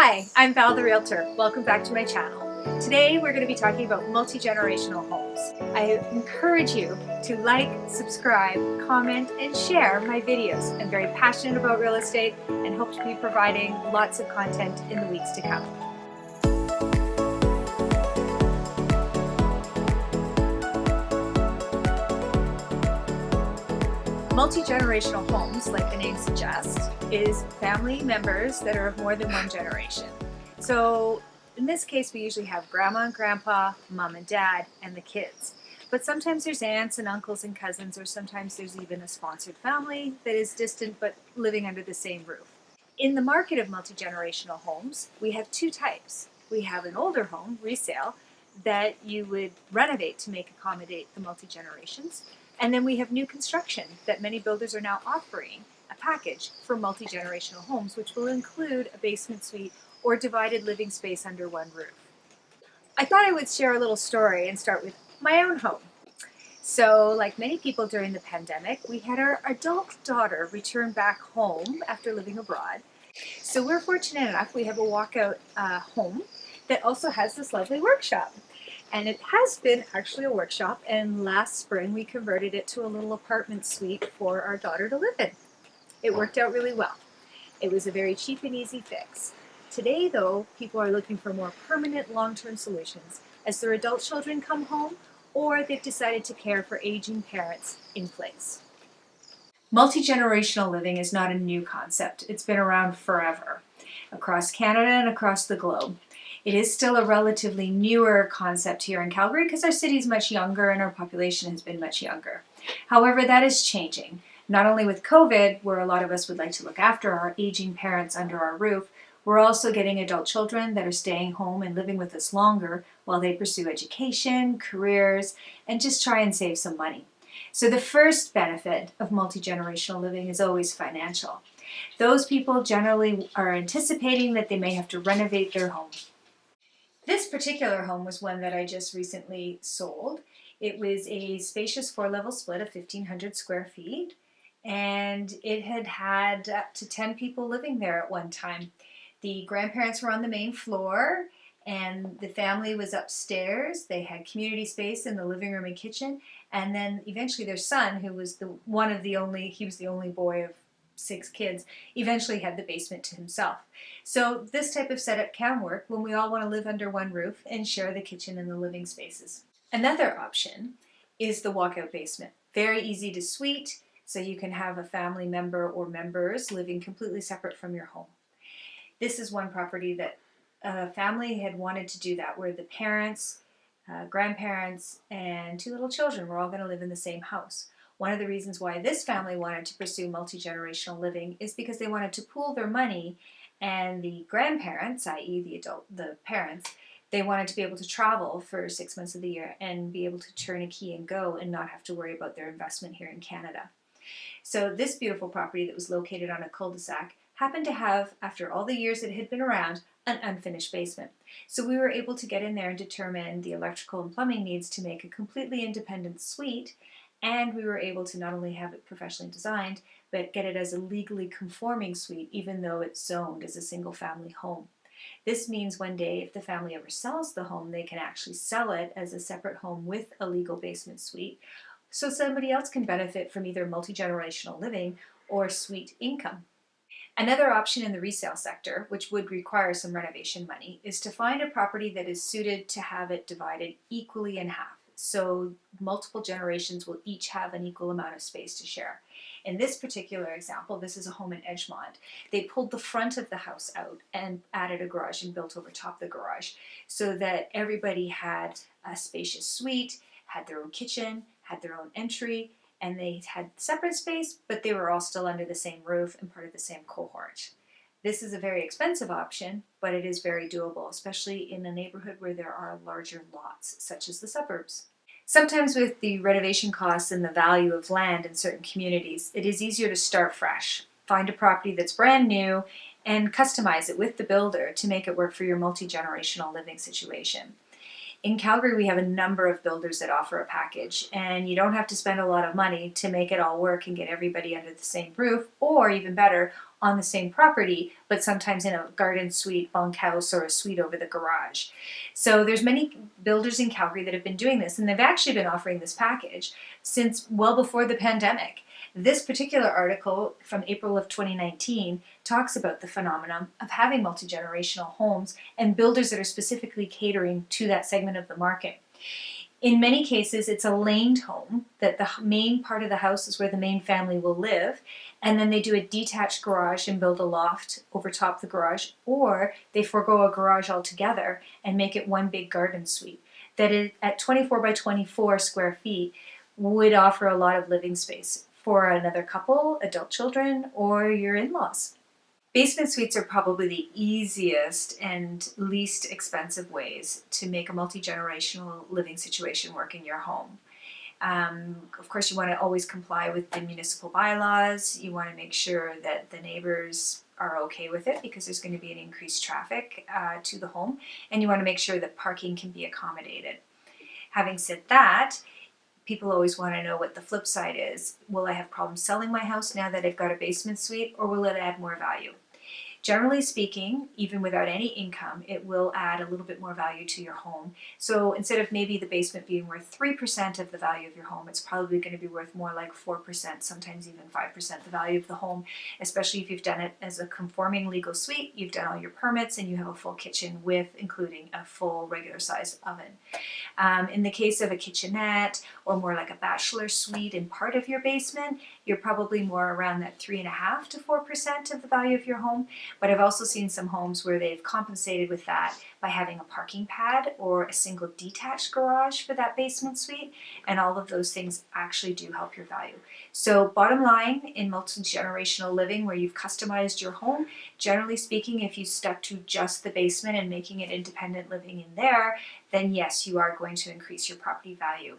Hi, I'm Val the Realtor. Welcome back to my channel. Today we're going to be talking about multi-generational homes. I encourage you to like, subscribe, comment, and share my videos. I'm very passionate about real estate and hope to be providing lots of content in the weeks to come. Multi-generational homes, like the name suggests, is family members that are of more than one generation. So in this case, we usually have grandma and grandpa, mom and dad, and the kids. But sometimes there's aunts and uncles and cousins, or sometimes there's even a sponsored family that is distant but living under the same roof. In the market of multi-generational homes, we have two types. We have an older home, resale, that you would renovate to accommodate the multi-generations. And then we have new construction that many builders are now offering a package for multi-generational homes, which will include a basement suite or divided living space under one roof. I thought I would share a little story and start with my own home. So, like many people during the pandemic, we had our adult daughter return back home after living abroad. So we're fortunate enough, we have a walkout home that also has this lovely workshop. And it has been actually a workshop, and last spring we converted it to a little apartment suite for our daughter to live in. It worked out really well. It was a very cheap and easy fix. Today, though, people are looking for more permanent long-term solutions as their adult children come home or they've decided to care for aging parents in place. Multi-generational living is not a new concept. It's been around forever, across Canada and across the globe. It is still a relatively newer concept here in Calgary because our city is much younger and our population has been much younger. However, that is changing. Not only with COVID, where a lot of us would like to look after our aging parents under our roof, we're also getting adult children that are staying home and living with us longer while they pursue education, careers, and just try and save some money. So the first benefit of multi-generational living is always financial. Those people generally are anticipating that they may have to renovate their home. This particular home was one that I just recently sold. It was a spacious 4-level split of 1,500 square feet, and it had up to 10 people living there at one time. The grandparents were on the main floor, and the family was upstairs. They had community space in the living room and kitchen, and then eventually their son, who was he was the only boy of 6 kids, eventually had the basement to himself. So this type of setup can work when we all want to live under one roof and share the kitchen and the living spaces. Another option is the walkout basement. Very easy to suite, so you can have a family member or members living completely separate from your home. This is one property that a family had wanted to do that, where the parents, grandparents, and 2 little children were all going to live in the same house. One of the reasons why this family wanted to pursue multi-generational living is because they wanted to pool their money, and the grandparents, i.e. the parents, they wanted to be able to travel for 6 months of the year and be able to turn a key and go and not have to worry about their investment here in Canada. So this beautiful property that was located on a cul-de-sac happened to have, after all the years it had been around, an unfinished basement. So we were able to get in there and determine the electrical and plumbing needs to make a completely independent suite, and we were able to not only have it professionally designed, but get it as a legally conforming suite, even though it's zoned as a single-family home. This means one day, if the family ever sells the home, they can actually sell it as a separate home with a legal basement suite, so somebody else can benefit from either multi-generational living or suite income. Another option in the resale sector, which would require some renovation money, is to find a property that is suited to have it divided equally in half, so multiple generations will each have an equal amount of space to share. In this particular example, this is a home in Edgemont. They pulled the front of the house out and added a garage and built over top the garage so that everybody had a spacious suite, had their own kitchen, had their own entry, and they had separate space, but they were all still under the same roof and part of the same cohort. This is a very expensive option, but it is very doable, especially in a neighborhood where there are larger lots, such as the suburbs. Sometimes with the renovation costs and the value of land in certain communities, it is easier to start fresh. Find a property that's brand new and customize it with the builder to make it work for your multi-generational living situation. In Calgary, we have a number of builders that offer a package, and you don't have to spend a lot of money to make it all work and get everybody under the same roof, or even better, on the same property, but sometimes in a garden suite, bunkhouse, or a suite over the garage. So there's many builders in Calgary that have been doing this, and they've actually been offering this package since well before the pandemic. This particular article from April of 2019 talks about the phenomenon of having multi-generational homes and builders that are specifically catering to that segment of the market. In many cases, it's a laned home that the main part of the house is where the main family will live, and then they do a detached garage and build a loft over top the garage, or they forego a garage altogether and make it one big garden suite that is at 24 by 24 square feet would offer a lot of living space for another couple, adult children, or your in-laws. Basement suites are probably the easiest and least expensive ways to make a multi-generational living situation work in your home. Of course, you want to always comply with the municipal bylaws. You want to make sure that the neighbors are okay with it because there's going to be an increased traffic to the home, and you want to make sure that parking can be accommodated. Having said that, people always want to know what the flip side is. Will I have problems selling my house now that I've got a basement suite, or will it add more value? Generally speaking, even without any income, it will add a little bit more value to your home. So instead of maybe the basement being worth 3% of the value of your home, it's probably going to be worth more like 4%, sometimes even 5% the value of the home, especially if you've done it as a conforming legal suite, you've done all your permits, and you have a full kitchen with including a full regular sized oven. In the case of a kitchenette or more like a bachelor suite in part of your basement, you're probably more around that 3.5% to 4% of the value of your home. But I've also seen some homes where they've compensated with that by having a parking pad or a single detached garage for that basement suite, and all of those things actually do help your value. So bottom line, in multi-generational living where you've customized your home, generally speaking, if you stuck to just the basement and making it independent living in there, then yes, you are going to increase your property value.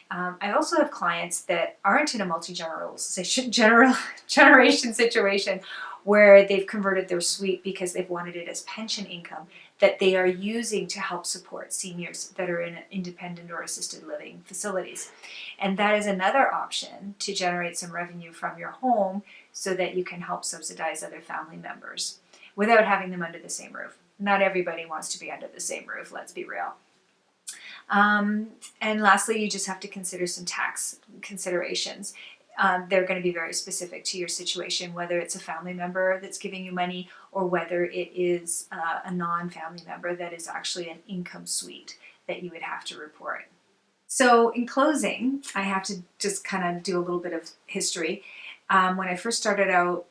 I also have clients that aren't in a multi-generation situation where they've converted their suite because they've wanted it as pension income that they are using to help support seniors that are in independent or assisted living facilities. And that is another option to generate some revenue from your home so that you can help subsidize other family members without having them under the same roof. Not everybody wants to be under the same roof, let's be real. And lastly, you just have to consider some tax considerations. They're going to be very specific to your situation, whether it's a family member that's giving you money or whether it is a non-family member that is actually an income suite that you would have to report. So in closing, I have to just kind of do a little bit of history. When I first started out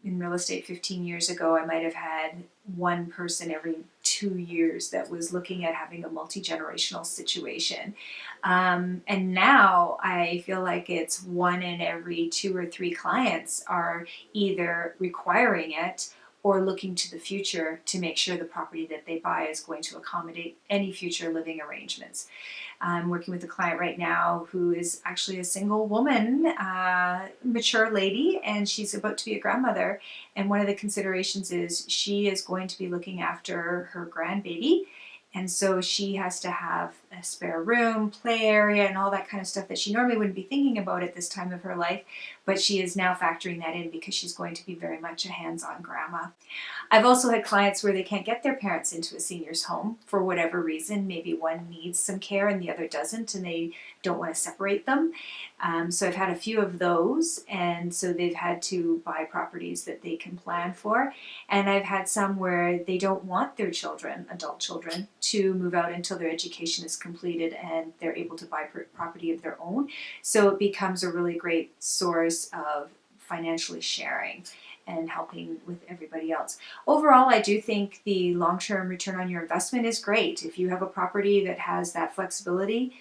in real estate 15 years ago, I might have had one person every 2 years that was looking at having a multi-generational situation. And now I feel like it's one in every 2 or 3 clients are either requiring it or looking to the future to make sure the property that they buy is going to accommodate any future living arrangements. I'm working with a client right now who is actually a single woman, mature lady, and she's about to be a grandmother. And one of the considerations is she is going to be looking after her grandbaby. And so she has to have a spare room, play area, and all that kind of stuff that she normally wouldn't be thinking about at this time of her life. But she is now factoring that in because she's going to be very much a hands-on grandma. I've also had clients where they can't get their parents into a senior's home for whatever reason. Maybe one needs some care and the other doesn't, and they don't want to separate them. So I've had a few of those, and so they've had to buy properties that they can plan for. And I've had some where they don't want their children, adult children, to move out until their education is completed and they're able to buy property of their own. So it becomes a really great source of financially sharing and helping with everybody else. Overall, I do think the long-term return on your investment is great. If you have a property that has that flexibility,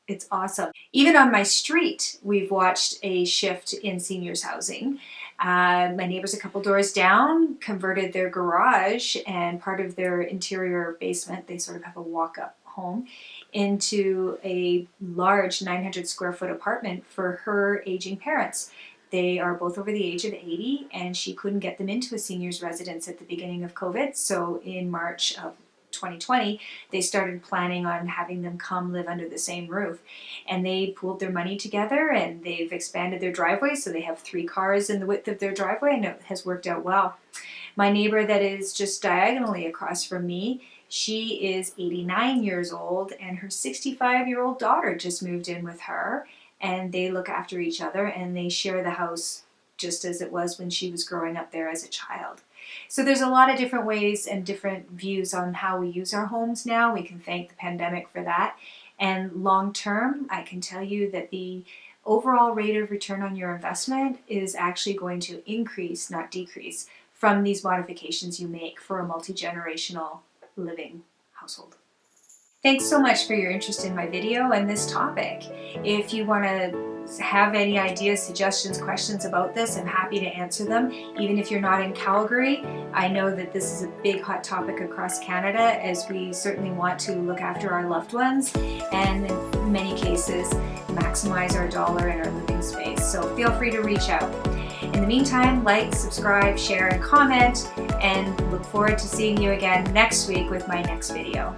it's awesome. Even on my street, we've watched a shift in seniors housing. My neighbors a couple doors down converted their garage and part of their interior basement, they sort of have a walk-up home, into a large 900 square foot apartment for her aging parents. They are both over the age of 80, and she couldn't get them into a seniors residence at the beginning of COVID. So in March of 2020, they started planning on having them come live under the same roof. And they pooled their money together and they've expanded their driveway, so they have 3 cars in the width of their driveway, and it has worked out well. My neighbor that is just diagonally across from me, she is 89 years old and her 65-year-old daughter just moved in with her, and they look after each other and they share the house just as it was when she was growing up there as a child. So there's a lot of different ways and different views on how we use our homes now. We can thank the pandemic for that. And long term, I can tell you that the overall rate of return on your investment is actually going to increase, not decrease, from these modifications you make for a multi-generational living household. Thanks so much for your interest in my video and this topic. If you want to have any ideas, suggestions, questions about this, I'm happy to answer them. Even if you're not in Calgary, I know that this is a big hot topic across Canada, as we certainly want to look after our loved ones and in many cases maximize our dollar and our living space. So feel free to reach out. In the meantime, like, subscribe, share, and comment, and look forward to seeing you again next week with my next video.